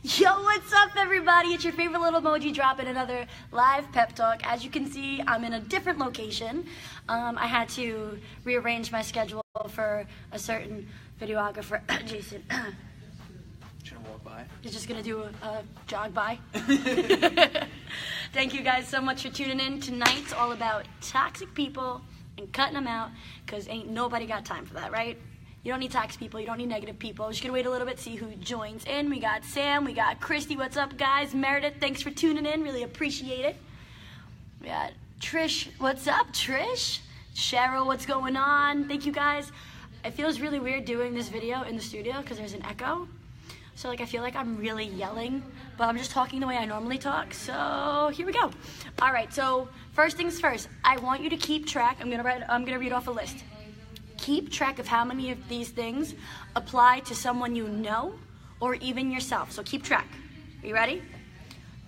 Yo, what's up everybody? It's your favorite little emoji dropping another live pep talk. As you can see, I'm in a different location. I had to rearrange my schedule for a certain videographer, Jason. Should I walk by? He's just gonna do a jog by. Thank you guys so much for tuning in. Tonight's all about toxic people and cutting them out, because ain't nobody got time for that, right? You don't need toxic people, you don't need negative people. Just gonna wait a little bit, see who joins in. We got Sam, we got Christy, what's up guys? Meredith, thanks for tuning in, really appreciate it. We got Trish, what's up Trish? Cheryl, what's going on? Thank you guys. It feels really weird doing this video in the studio because there's an echo. So I feel like I'm really yelling, but I'm just talking the way I normally talk, so here we go. All right, so first things first, I want you to keep track. I'm gonna read off a list. Keep track of how many of these things apply to someone you know or even yourself. So keep track. Are you ready?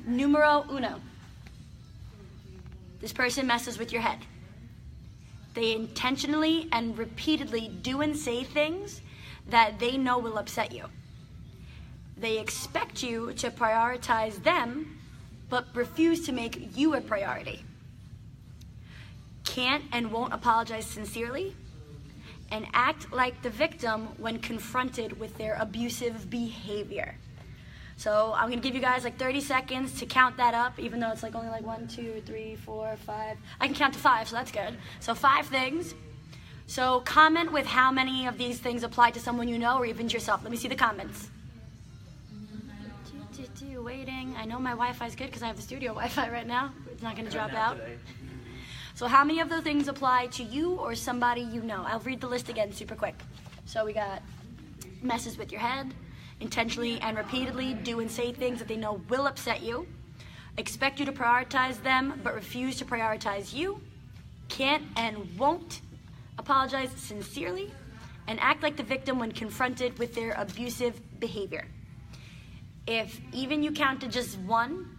Numero uno. This person messes with your head. They intentionally and repeatedly do and say things that they know will upset you. They expect you to prioritize them, but refuse to make you a priority. Can't and won't apologize sincerely, and act like the victim when confronted with their abusive behavior. So I'm gonna give you guys like 30 seconds to count that up, even though it's like only like 1, 2, 3, 4, 5. I can count to 5, so that's good. So 5 things. So comment with how many of these things apply to someone you know or even to yourself. Let me see the comments. Waiting. I know my Wi-Fi is good because I have the studio Wi-Fi right now. It's not gonna drop out. So how many of those things apply to you or somebody you know? I'll read the list again super quick. So we got messes with your head, intentionally and repeatedly do and say things that they know will upset you, expect you to prioritize them but refuse to prioritize you, can't and won't apologize sincerely, and act like the victim when confronted with their abusive behavior. If even you count to just 1,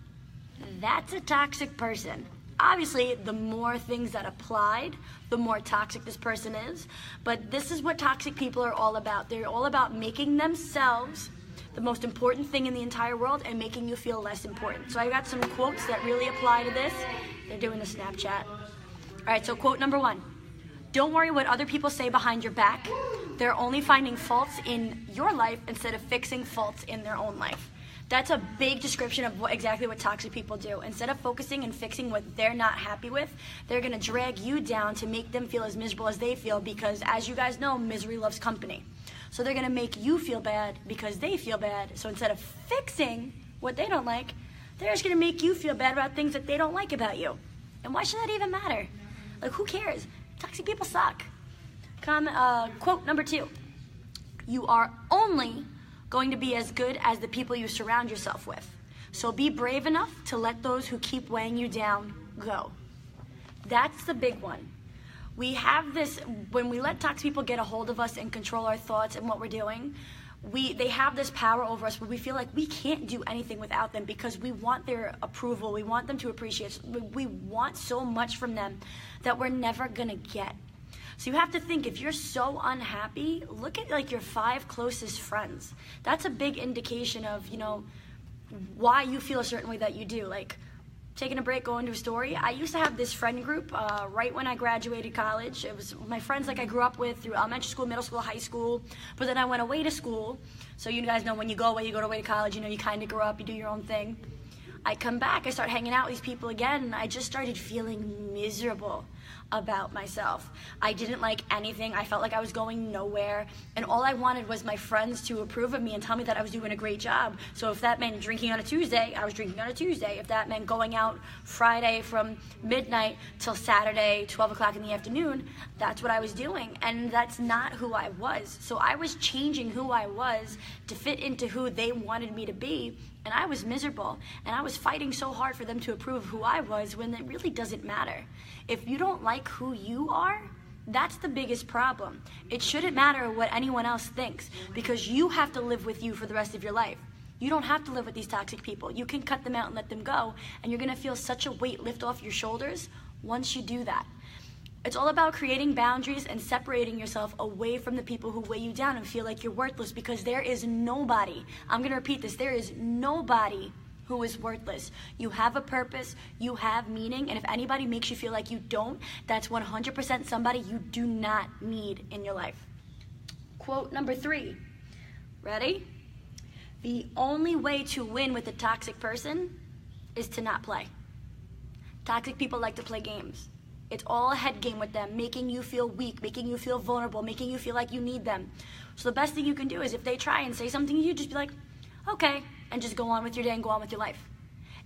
that's a toxic person. Obviously, the more things that applied, the more toxic this person is. But this is what toxic people are all about. They're all about making themselves the most important thing in the entire world and making you feel less important. So I got some quotes that really apply to this. They're doing the Snapchat. All right, so quote number 1. Don't worry what other people say behind your back. They're only finding faults in your life instead of fixing faults in their own life. That's a big description of exactly what toxic people do. Instead of focusing and fixing what they're not happy with, they're gonna drag you down to make them feel as miserable as they feel, because as you guys know, misery loves company. So they're gonna make you feel bad because they feel bad. So instead of fixing what they don't like, they're just gonna make you feel bad about things that they don't like about you. And why should that even matter? Like, who cares? Toxic people suck. Quote number 2. You are only going to be as good as the people you surround yourself with. So be brave enough to let those who keep weighing you down go. That's the big one. We have this, when we let toxic people get a hold of us and control our thoughts and what we're doing, they have this power over us where we feel like we can't do anything without them because we want their approval, we want them to appreciate us, we want so much from them that we're never gonna get. So you have to think, if you're so unhappy, look at like your 5 closest friends. That's a big indication of, why you feel a certain way that you do. Like taking a break, going to a story. I used to have this friend group right when I graduated college. It was my friends like I grew up with through elementary school, middle school, high school. But then I went away to school. So you guys know when you go away to college, you kind of grow up, you do your own thing. I come back, I start hanging out with these people again, and I just started feeling miserable about myself. I didn't like anything. I felt like I was going nowhere, and all I wanted was my friends to approve of me and tell me that I was doing a great job. So if that meant drinking on a Tuesday, I was drinking on a Tuesday. If that meant going out Friday from midnight till Saturday, 12 o'clock in the afternoon, that's what I was doing, and that's not who I was. So I was changing who I was to fit into who they wanted me to be, and I was miserable, and I was fighting so hard for them to approve of who I was when it really doesn't matter. If you don't like who you are, that's the biggest problem. It shouldn't matter what anyone else thinks, because you have to live with you for the rest of your life. You don't have to live with these toxic people. You can cut them out and let them go, and you're gonna feel such a weight lift off your shoulders once you do that. It's all about creating boundaries and separating yourself away from the people who weigh you down and feel like you're worthless, because there is nobody, I'm going to repeat this, there is nobody who is worthless. You have a purpose, you have meaning, and if anybody makes you feel like you don't, that's 100% somebody you do not need in your life. Quote number 3. Ready? The only way to win with a toxic person is to not play. Toxic people like to play games. It's all a head game with them, making you feel weak, making you feel vulnerable, making you feel like you need them. So the best thing you can do is if they try and say something to you, just be like, okay, and just go on with your day and go on with your life.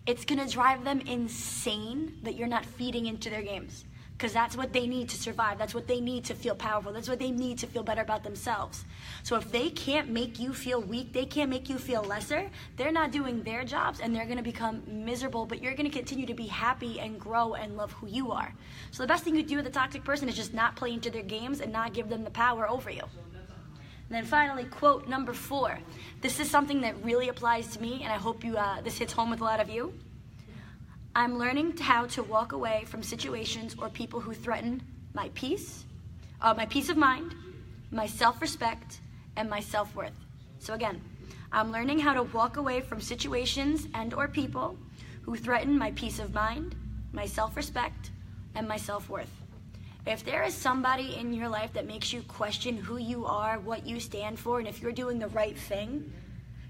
It's gonna drive them insane that you're not feeding into their games, because that's what they need to survive. That's what they need to feel powerful. That's what they need to feel better about themselves. So if they can't make you feel weak, they can't make you feel lesser, they're not doing their jobs, and they're gonna become miserable, but you're gonna continue to be happy and grow and love who you are. So the best thing you do with a toxic person is just not play into their games and not give them the power over you. And then finally, quote number 4. This is something that really applies to me, and I hope this hits home with a lot of you. I'm learning how to walk away from situations or people who threaten my peace of mind, my self-respect, and my self-worth. So again, I'm learning how to walk away from situations and or people who threaten my peace of mind, my self-respect, and my self-worth. If there is somebody in your life that makes you question who you are, what you stand for, and if you're doing the right thing,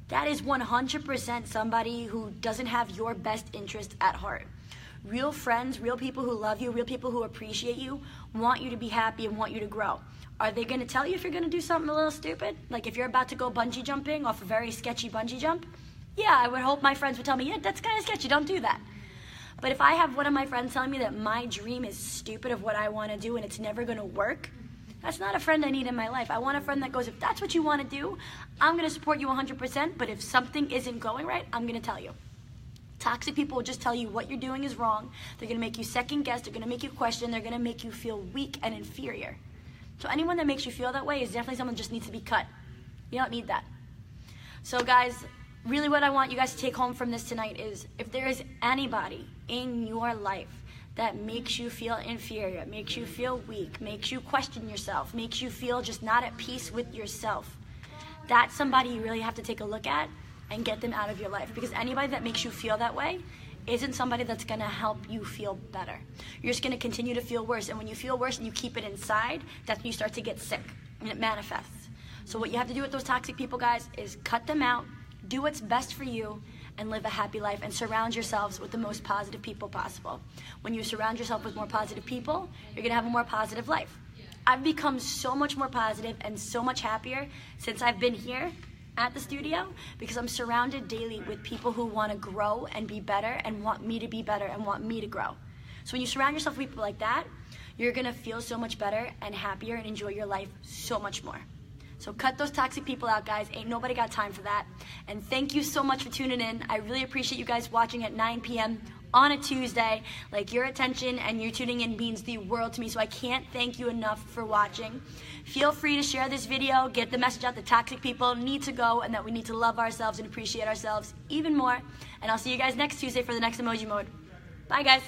that is 100% somebody who doesn't have your best interest at heart. Real friends, real people who love you, real people who appreciate you, want you to be happy and want you to grow. Are they going to tell you if you're going to do something a little stupid? Like if you're about to go bungee jumping off a very sketchy bungee jump? Yeah, I would hope my friends would tell me, yeah, that's kind of sketchy, don't do that. But if I have one of my friends telling me that my dream is stupid of what I want to do and it's never going to work, that's not a friend I need in my life. I want a friend that goes, if that's what you want to do, I'm going to support you 100%, but if something isn't going right, I'm going to tell you. Toxic people will just tell you what you're doing is wrong. They're going to make you second guess. They're going to make you question. They're going to make you feel weak and inferior. So anyone that makes you feel that way is definitely someone that just needs to be cut. You don't need that. So guys, really what I want you guys to take home from this tonight is if there is anybody in your life that makes you feel inferior, makes you feel weak, makes you question yourself, makes you feel just not at peace with yourself, that's somebody you really have to take a look at and get them out of your life, because anybody that makes you feel that way isn't somebody that's going to help you feel better. You're just going to continue to feel worse, and when you feel worse and you keep it inside, that's when you start to get sick and it manifests. So what you have to do with those toxic people, guys, is cut them out, do what's best for you, and live a happy life, and surround yourselves with the most positive people possible. When you surround yourself with more positive people, you're going to have a more positive life. I've become so much more positive and so much happier since I've been here at the studio, because I'm surrounded daily with people who want to grow and be better and want me to be better and want me to grow. So when you surround yourself with people like that, you're going to feel so much better and happier and enjoy your life so much more. So cut those toxic people out, guys. Ain't nobody got time for that. And thank you so much for tuning in. I really appreciate you guys watching at 9 p.m. on a Tuesday. Like, your attention and you tuning in means the world to me, so I can't thank you enough for watching. Feel free to share this video, get the message out that toxic people need to go and that we need to love ourselves and appreciate ourselves even more. And I'll see you guys next Tuesday for the next Emoji Mode. Bye, guys.